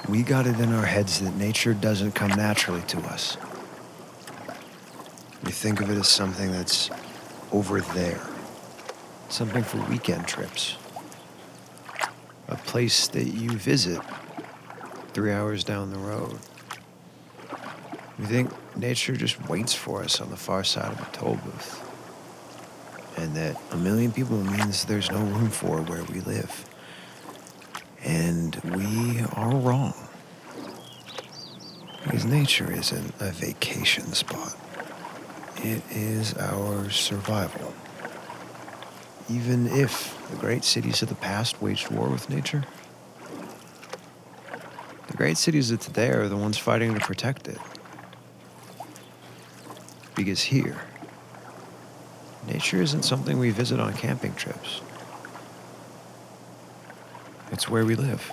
We got it in our heads that nature doesn't come naturally to us. We think of it as something that's over there, something for weekend trips, a place that you visit 3 hours down the road. We think nature just waits for us on the far side of a toll booth, and that a million people means there's no room for where we live. And we are wrong. Because nature isn't a vacation spot. It is our survival. Even if the great cities of the past waged war with nature, the great cities of today are the ones fighting to protect it. Because here, nature isn't something we visit on camping trips. It's where we live.